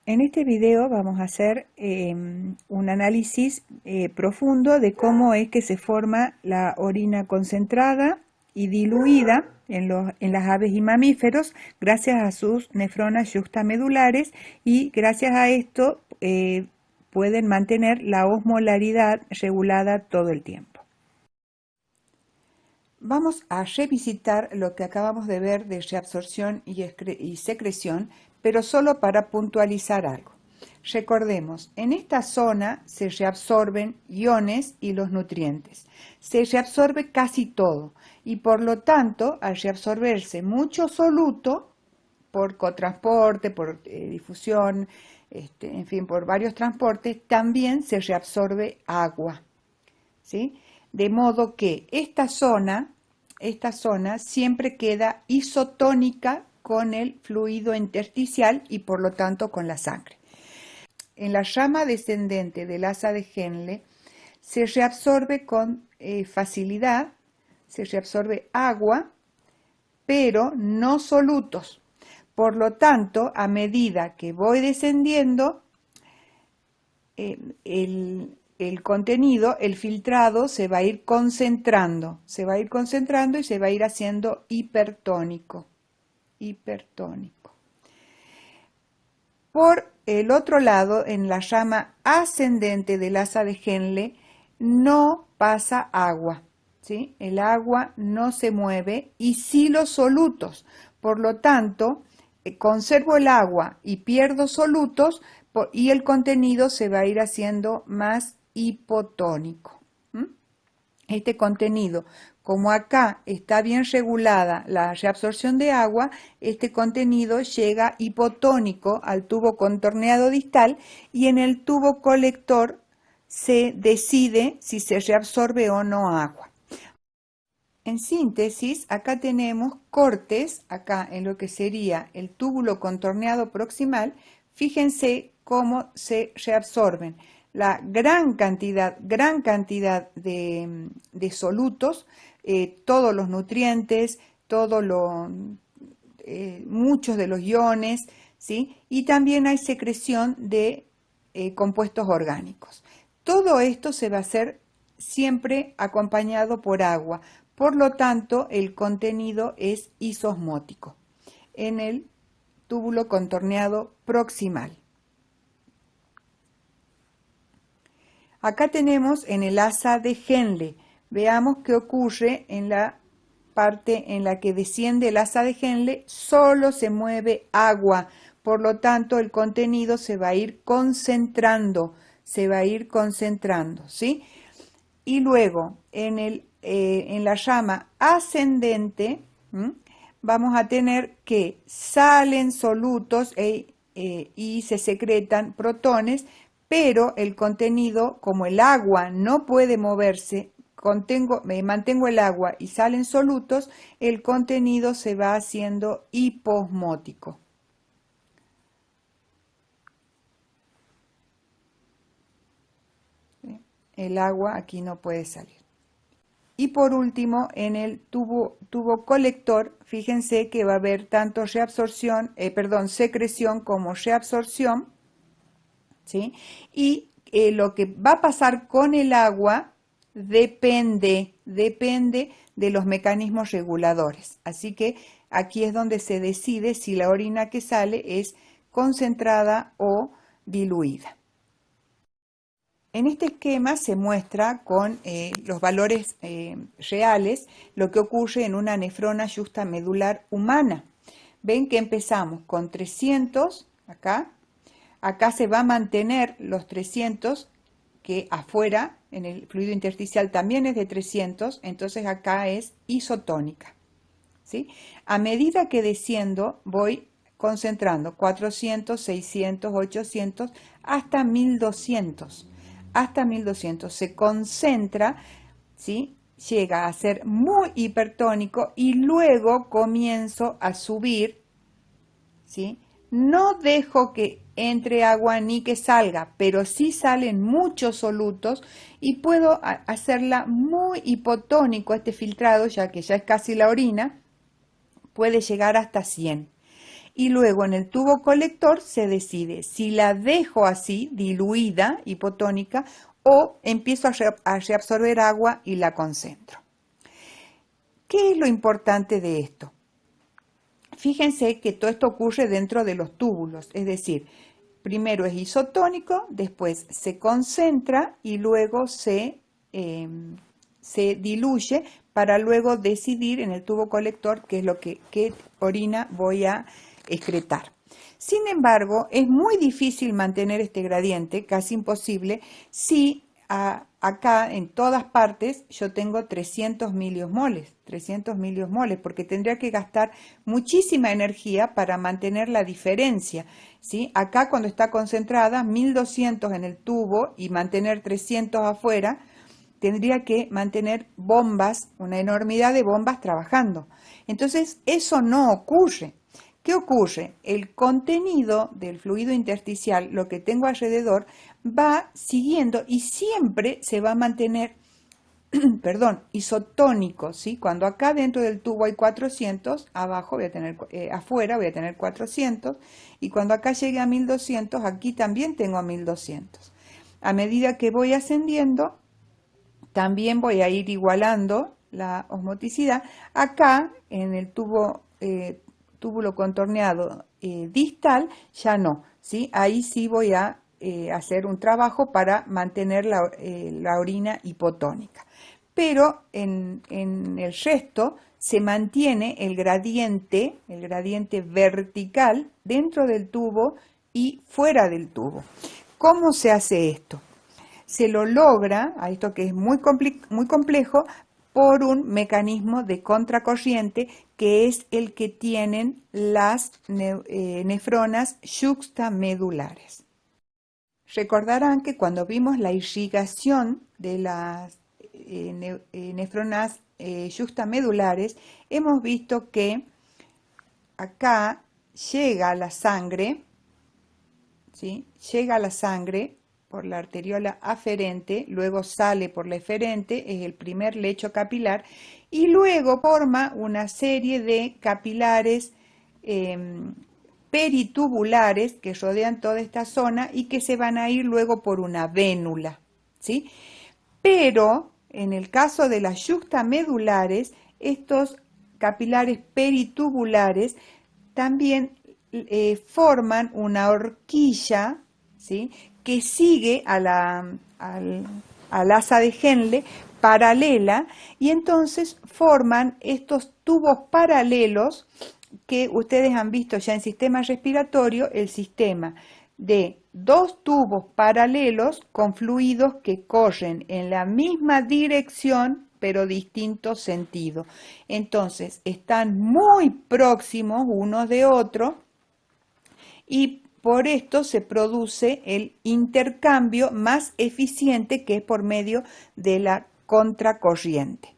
En este video vamos a hacer un análisis profundo de cómo es que se forma la orina concentrada y diluida en las aves y mamíferos gracias a sus nefronas yuxtamedulares, y gracias a esto pueden mantener la osmolaridad regulada todo el tiempo. Vamos a revisitar lo que acabamos de ver de reabsorción y secreción, pero solo para puntualizar algo. Recordemos, en esta zona se reabsorben iones y los nutrientes. Se reabsorbe casi todo y por lo tanto, al reabsorberse mucho soluto por cotransporte, por difusión, en fin, por varios transportes, también se reabsorbe agua, ¿sí? De modo que esta zona siempre queda isotónica con el fluido intersticial y por lo tanto con la sangre. En la rama descendente del asa de Henle se reabsorbe con facilidad, se reabsorbe agua, pero no solutos. Por lo tanto, a medida que voy descendiendo, el contenido, el filtrado, se va a ir concentrando y se va a ir haciendo hipertónico. Por el otro lado, en la rama ascendente del asa de Henle, no pasa agua, ¿sí? El agua no se mueve y sí los solutos. Por lo tanto, conservo el agua y pierdo solutos, y el contenido se va a ir haciendo más hipotónico. Este contenido, como acá está bien regulada la reabsorción de agua, este contenido llega hipotónico al tubo contorneado distal y en el tubo colector se decide si se reabsorbe o no agua. En síntesis, acá tenemos cortes, acá en lo que sería el túbulo contorneado proximal. Fíjense cómo se reabsorben la gran cantidad de solutos, todos los nutrientes, muchos de los iones, ¿sí? Y también hay secreción de compuestos orgánicos. Todo esto se va a hacer siempre acompañado por agua, por lo tanto el contenido es isosmótico en el túbulo contorneado proximal. Acá tenemos en el asa de Henle. Veamos qué ocurre en la parte en la que desciende el asa de Henle. Solo se mueve agua, por lo tanto el contenido se va a ir concentrando, ¿sí? Y luego en la rama ascendente vamos a tener que salen solutos y se secretan protones, pero el contenido, como el agua no puede moverse, mantengo el agua y salen solutos, el contenido se va haciendo hiposmótico. El agua aquí no puede salir. Y por último, en el tubo colector, fíjense que va a haber tanto secreción como reabsorción, ¿sí? Y lo que va a pasar con el agua depende de los mecanismos reguladores. Así que aquí es donde se decide si la orina que sale es concentrada o diluida. En este esquema se muestra con los valores reales lo que ocurre en una nefrona yuxtamedular humana. Ven que empezamos con 300 acá. Acá se va a mantener los 300, que afuera en el fluido intersticial también es de 300, entonces acá es isotónica, ¿sí? A medida que desciendo voy concentrando 400, 600, 800 hasta 1200. Hasta 1200 se concentra, ¿sí? Llega a ser muy hipertónico y luego comienzo a subir, ¿sí? No dejo que entre agua ni que salga, pero sí salen muchos solutos y puedo hacerla muy hipotónico este filtrado, ya que ya es casi la orina, puede llegar hasta 100. y luego en el tubo colector se decide si la dejo así, diluida, hipotónica, o empiezo a reabsorber agua y la concentro. ¿Qué es lo importante de esto? Fíjense que todo esto ocurre dentro de los túbulos, es decir, primero es isotónico, después se concentra y luego se diluye para luego decidir en el tubo colector qué orina voy a excretar. Sin embargo, es muy difícil mantener este gradiente, casi imposible, si acá en todas partes yo tengo 300 miliosmoles, porque tendría que gastar muchísima energía para mantener la diferencia, ¿sí? Acá cuando está concentrada 1200 en el tubo y mantener 300 afuera, tendría que mantener bombas, una enormidad de bombas trabajando. Entonces eso no ocurre. ¿Qué ocurre? El contenido del fluido intersticial, lo que tengo alrededor, va siguiendo y siempre se va a mantener, perdón, isotónico, ¿sí? Cuando acá dentro del tubo hay 400, abajo voy a tener, afuera voy a tener 400, y cuando acá llegue a 1200, aquí también tengo a 1200. A medida que voy ascendiendo, también voy a ir igualando la osmoticidad. Acá en el túbulo contorneado distal ya no, ¿sí? Ahí sí voy a hacer un trabajo para mantener la orina hipotónica. Pero en el resto se mantiene el gradiente vertical dentro del tubo y fuera del tubo. ¿Cómo se hace esto? Se lo logra, a esto que es muy complejo, por un mecanismo de contracorriente que es el que tienen las nefronas yuxtamedulares. Recordarán que cuando vimos la irrigación de las nefronas yuxtamedulares, hemos visto que acá llega la sangre, ¿sí? Llega a la sangre por la arteriola aferente, luego sale por la eferente, es el primer lecho capilar, y luego forma una serie de capilares peritubulares que rodean toda esta zona y que se van a ir luego por una vénula, ¿sí? Pero en el caso de las yuxtamedulares, estos capilares peritubulares también forman una horquilla, ¿sí? Que sigue al asa de Henle paralela, y entonces forman estos tubos paralelos que ustedes han visto ya en sistema respiratorio, el sistema de dos tubos paralelos con fluidos que corren en la misma dirección pero distinto sentido. Entonces están muy próximos unos de otros y por esto se produce el intercambio más eficiente, que es por medio de la contracorriente.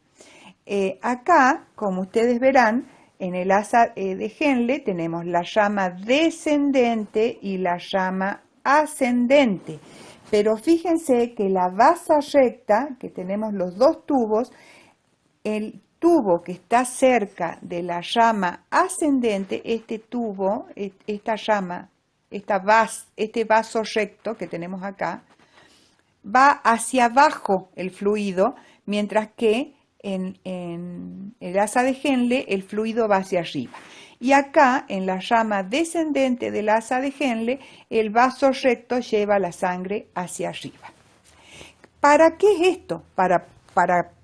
Acá, como ustedes verán, en el asa de Henle tenemos la llama descendente y la llama ascendente. Pero fíjense que la basa recta, que tenemos los dos tubos, el tubo que está cerca de la llama ascendente, este tubo, esta llama, este vaso recto que tenemos acá, va hacia abajo el fluido, mientras que en el asa de Henle el fluido va hacia arriba. Y acá, en la llama descendente del asa de Henle, el vaso recto lleva la sangre hacia arriba. ¿Para qué es esto? Para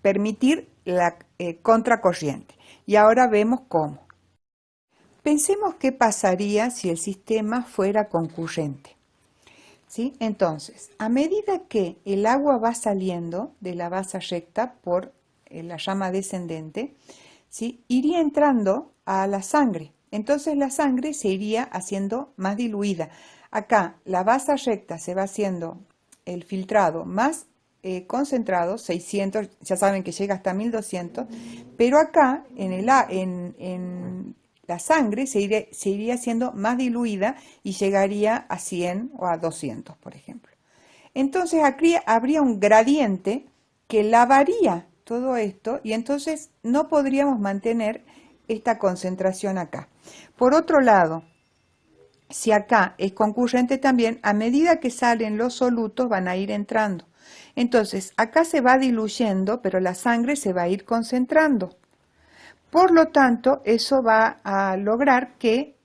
permitir la contracorriente. Y ahora vemos cómo. Pensemos qué pasaría si el sistema fuera concurrente, ¿sí? Entonces, a medida que el agua va saliendo de la base recta por la llama descendente, ¿sí? Iría entrando a la sangre. Entonces la sangre se iría haciendo más diluida. Acá la base recta se va haciendo el filtrado más concentrado, 600, ya saben que llega hasta 1200, pero acá en la sangre se iría haciendo más diluida y llegaría a 100 o a 200, por ejemplo. Entonces aquí habría un gradiente que lavaría todo esto y entonces no podríamos mantener esta concentración acá. Por otro lado, si acá es concurrente también, a medida que salen los solutos van a ir entrando. Entonces, acá se va diluyendo, pero la sangre se va a ir concentrando. Por lo tanto, eso va a lograr que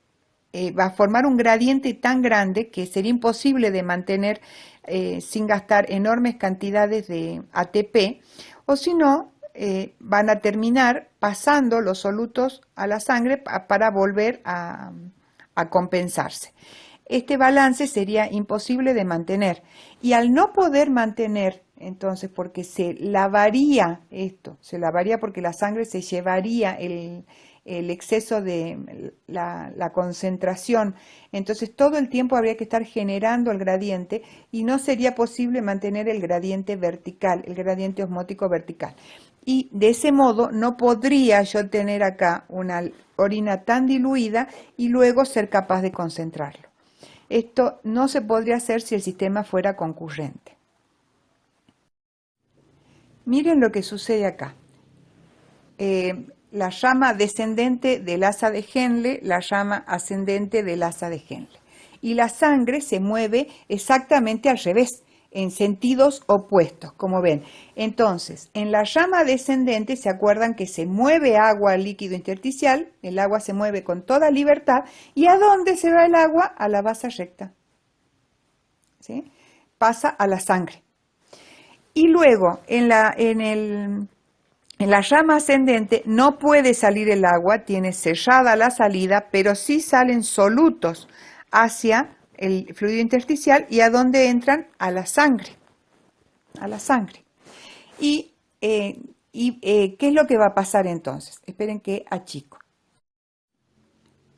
va a formar un gradiente tan grande que sería imposible de mantener sin gastar enormes cantidades de ATP, o si no, van a terminar pasando los solutos a la sangre para volver a compensarse. Este balance sería imposible de mantener, y al no poder mantener, entonces, porque se lavaría esto, se lavaría porque la sangre se llevaría el exceso de la concentración, entonces todo el tiempo habría que estar generando el gradiente y no sería posible mantener el gradiente vertical, el gradiente osmótico vertical. Y de ese modo no podría yo tener acá una orina tan diluida y luego ser capaz de concentrarlo. Esto no se podría hacer si el sistema fuera concurrente. Miren lo que sucede acá. La llama descendente del asa de Henle, la llama ascendente del asa de Henle. Y la sangre se mueve exactamente al revés, en sentidos opuestos, como ven. Entonces, en la llama descendente, ¿se acuerdan que se mueve agua al líquido intersticial? El agua se mueve con toda libertad. ¿Y a dónde se va el agua? A la base recta. ¿Sí? Pasa a la sangre. Y luego, en la llama ascendente no puede salir el agua, tiene sellada la salida, pero sí salen solutos hacia el fluido intersticial. ¿Y a dónde entran? A la sangre. A la sangre. ¿Qué es lo que va a pasar entonces? Esperen que achico.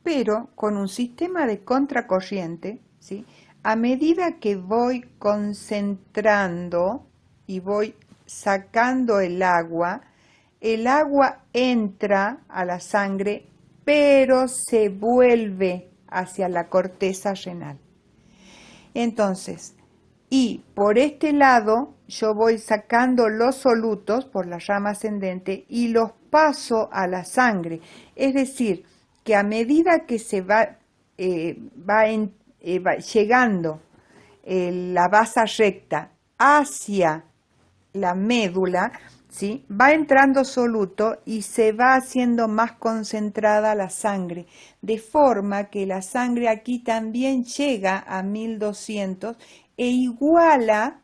Pero con un sistema de contracorriente, ¿sí? A medida que voy concentrando y voy sacando el agua entra a la sangre, pero se vuelve hacia la corteza renal. Entonces, y por este lado yo voy sacando los solutos por la rama ascendente y los paso a la sangre. Es decir, que a medida que se va llegando la base recta hacia la médula, ¿sí? Va entrando soluto y se va haciendo más concentrada la sangre, de forma que la sangre aquí también llega a 1200 e iguala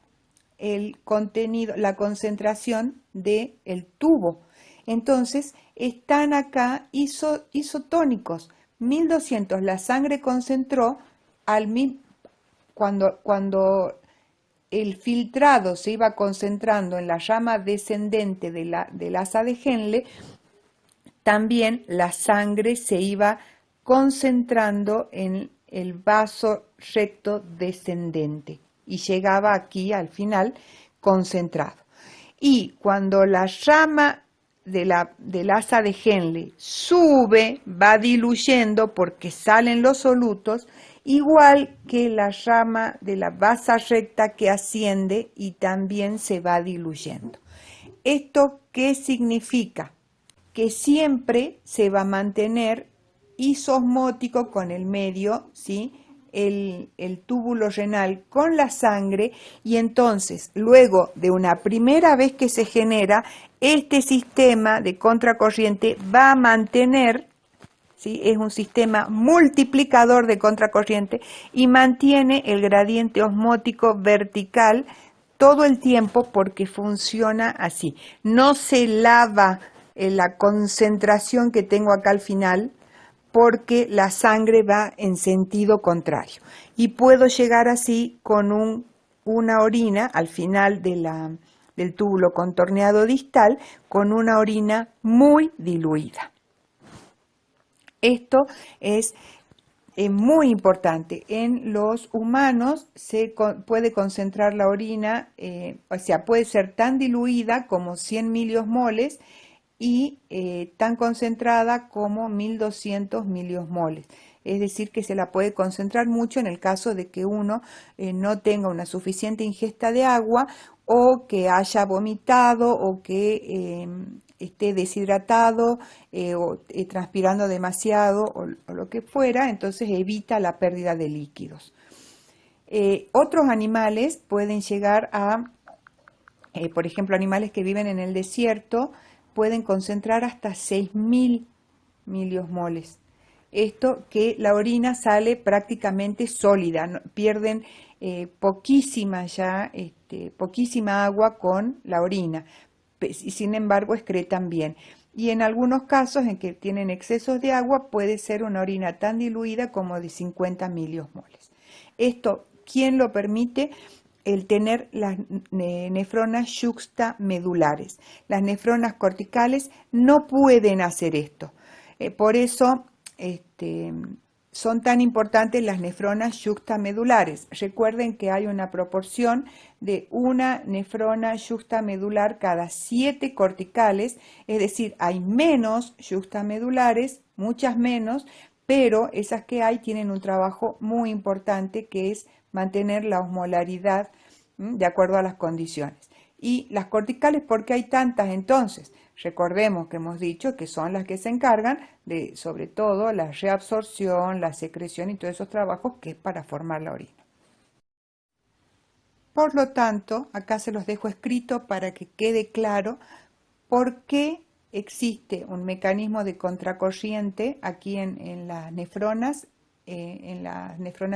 el contenido, la concentración del tubo. Entonces están acá isotónicos. 1200 la sangre concentró cuando el filtrado se iba concentrando en la llama descendente del asa de Henle, también la sangre se iba concentrando en el vaso recto descendente y llegaba aquí al final concentrado. Y cuando la llama del asa de Henle sube, va diluyendo porque salen los solutos, igual que la llama de la base recta que asciende y también se va diluyendo. ¿Esto qué significa? Que siempre se va a mantener isosmótico con el medio, ¿sí? El túbulo renal con la sangre, y entonces luego de una primera vez que se genera, este sistema de contracorriente va a mantener, ¿sí? Es un sistema multiplicador de contracorriente y mantiene el gradiente osmótico vertical todo el tiempo porque funciona así. No se lava la concentración que tengo acá al final porque la sangre va en sentido contrario. Y puedo llegar así con una orina al final del túbulo contorneado distal con una orina muy diluida. Esto es muy importante. En los humanos se puede concentrar la orina, o sea, puede ser tan diluida como 100 miliosmoles y tan concentrada como 1200 miliosmoles. Es decir, que se la puede concentrar mucho en el caso de que uno no tenga una suficiente ingesta de agua o que haya vomitado o que esté deshidratado o transpirando demasiado o lo que fuera, entonces evita la pérdida de líquidos. Otros animales pueden llegar a, por ejemplo, animales que viven en el desierto, pueden concentrar hasta 6.000 miliosmoles. Esto que la orina sale prácticamente sólida, pierden poquísima agua con la orina, y sin embargo excretan bien. Y en algunos casos en que tienen excesos de agua puede ser una orina tan diluida como de 50 miliosmoles. Esto, ¿quién lo permite? El tener las nefronas yuxtamedulares. Las nefronas corticales no pueden hacer esto. Por eso son tan importantes las nefronas yuxtamedulares. Recuerden que hay una proporción de una nefrona yuxtamedular cada 7 corticales, es decir, hay menos yuxtamedulares, muchas menos, pero esas que hay tienen un trabajo muy importante que es mantener la osmolaridad de acuerdo a las condiciones. Y las corticales, ¿por qué hay tantas entonces? Recordemos que hemos dicho que son las que se encargan de, sobre todo, la reabsorción, la secreción y todos esos trabajos que es para formar la orina. Por lo tanto, acá se los dejo escrito para que quede claro por qué existe un mecanismo de contracorriente aquí en las nefronas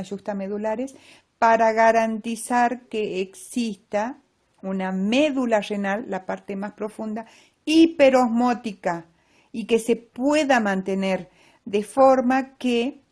yuxtamedulares, para garantizar que exista una médula renal, la parte más profunda, hiperosmótica y que se pueda mantener de forma que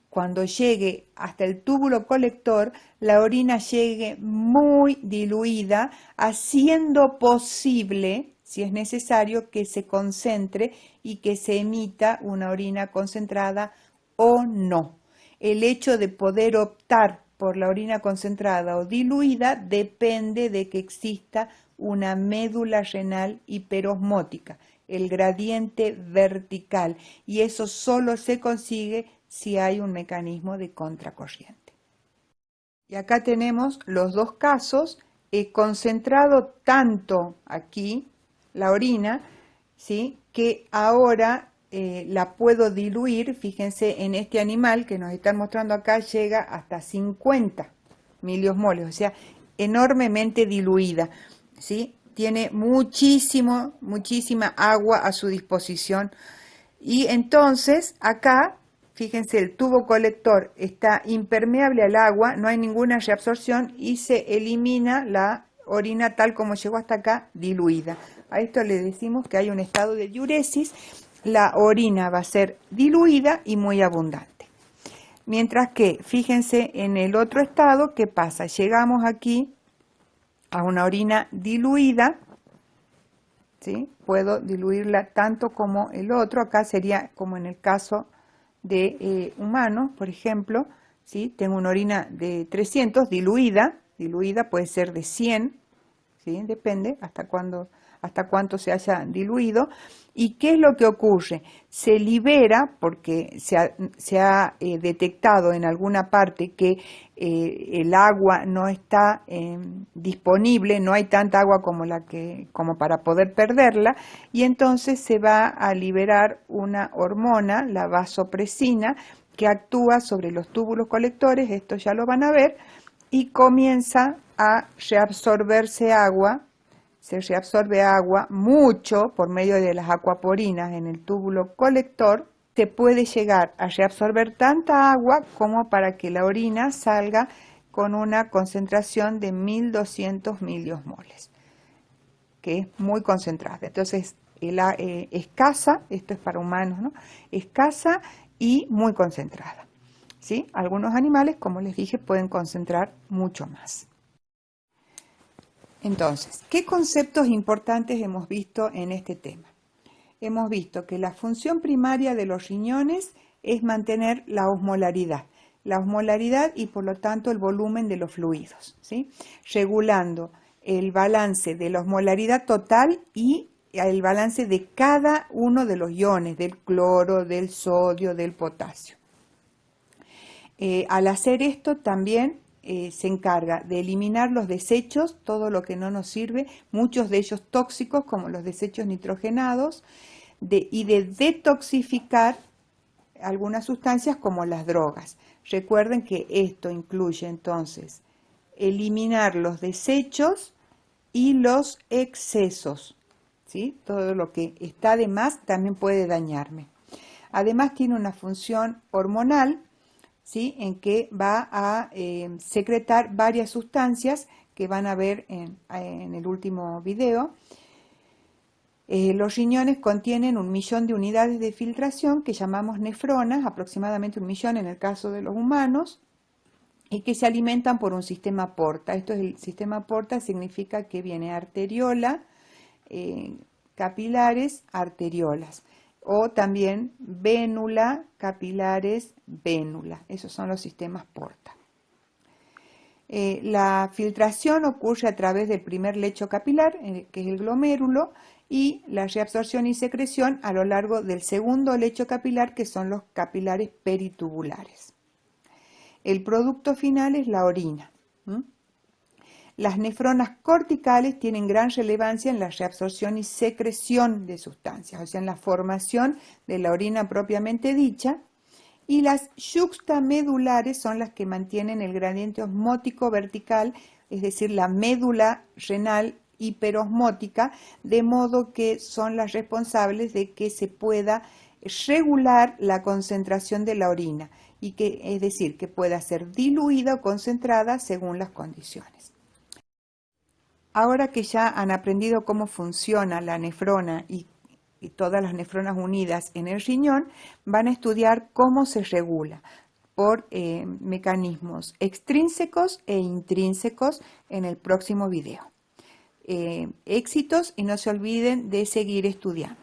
cuando llegue hasta el túbulo colector, la orina llegue muy diluida, haciendo posible, si es necesario, que se concentre y que se emita una orina concentrada o no. El hecho de poder optar por la orina concentrada o diluida depende de que exista una médula renal hiperosmótica, el gradiente vertical, y eso solo se consigue si hay un mecanismo de contracorriente. Y acá tenemos los dos casos, he concentrado tanto aquí la orina, ¿sí?, que ahora la puedo diluir. Fíjense, en este animal que nos están mostrando acá llega hasta 50 miliosmoles, o sea, enormemente diluida, ¿sí? Tiene muchísima agua a su disposición. Y entonces acá, fíjense, el tubo colector está impermeable al agua, no hay ninguna reabsorción y se elimina la orina tal como llegó hasta acá, diluida. A esto le decimos que hay un estado de diuresis. La orina va a ser diluida y muy abundante. Mientras que, fíjense, en el otro estado, ¿qué pasa? Llegamos aquí a una orina diluida, ¿sí? Puedo diluirla tanto como el otro. Acá sería como en el caso de humanos, por ejemplo, ¿sí? Tengo una orina de 300 diluida puede ser de 100, ¿sí? Depende hasta cuánto se haya diluido. ¿Y qué es lo que ocurre? Se libera, porque se ha detectado en alguna parte que el agua no está disponible, no hay tanta agua como para poder perderla, y entonces se va a liberar una hormona, la vasopresina, que actúa sobre los túbulos colectores, esto ya lo van a ver, y comienza a reabsorberse agua. Se reabsorbe agua mucho por medio de las acuaporinas en el túbulo colector. Se puede llegar a reabsorber tanta agua como para que la orina salga con una concentración de 1200 miliosmoles, que es muy concentrada. Entonces, escasa, esto es para humanos, ¿no? Escasa y muy concentrada, ¿sí? Algunos animales, como les dije, pueden concentrar mucho más. Entonces, ¿qué conceptos importantes hemos visto en este tema? Hemos visto que la función primaria de los riñones es mantener la osmolaridad y por lo tanto el volumen de los fluidos, ¿sí? Regulando el balance de la osmolaridad total y el balance de cada uno de los iones, del cloro, del sodio, del potasio. Al hacer esto también se encarga de eliminar los desechos, todo lo que no nos sirve, muchos de ellos tóxicos como los desechos nitrogenados, y de detoxificar algunas sustancias como las drogas. Recuerden que esto incluye entonces eliminar los desechos y los excesos, ¿sí? Todo lo que está de más también puede dañarme. Además tiene una función hormonal, ¿sí? En que va a secretar varias sustancias que van a ver en el último video. Los riñones contienen 1 millón de unidades de filtración que llamamos nefronas, aproximadamente 1 millón en el caso de los humanos, y que se alimentan por un sistema porta. Esto es el sistema porta, significa que viene arteriola, capilares, arteriolas, o también vénula, capilares, vénula. Esos son los sistemas porta. La filtración ocurre a través del primer lecho capilar, que es el glomérulo, y la reabsorción y secreción a lo largo del segundo lecho capilar, que son los capilares peritubulares. El producto final es la orina. Las nefronas corticales tienen gran relevancia en la reabsorción y secreción de sustancias, o sea, en la formación de la orina propiamente dicha, y las yuxtamedulares son las que mantienen el gradiente osmótico vertical, es decir, la médula renal hiperosmótica, de modo que son las responsables de que se pueda regular la concentración de la orina, y que, es decir, que pueda ser diluida o concentrada según las condiciones. Ahora que ya han aprendido cómo funciona la nefrona y todas las nefronas unidas en el riñón, van a estudiar cómo se regula por mecanismos extrínsecos e intrínsecos en el próximo video. Éxitos y no se olviden de seguir estudiando.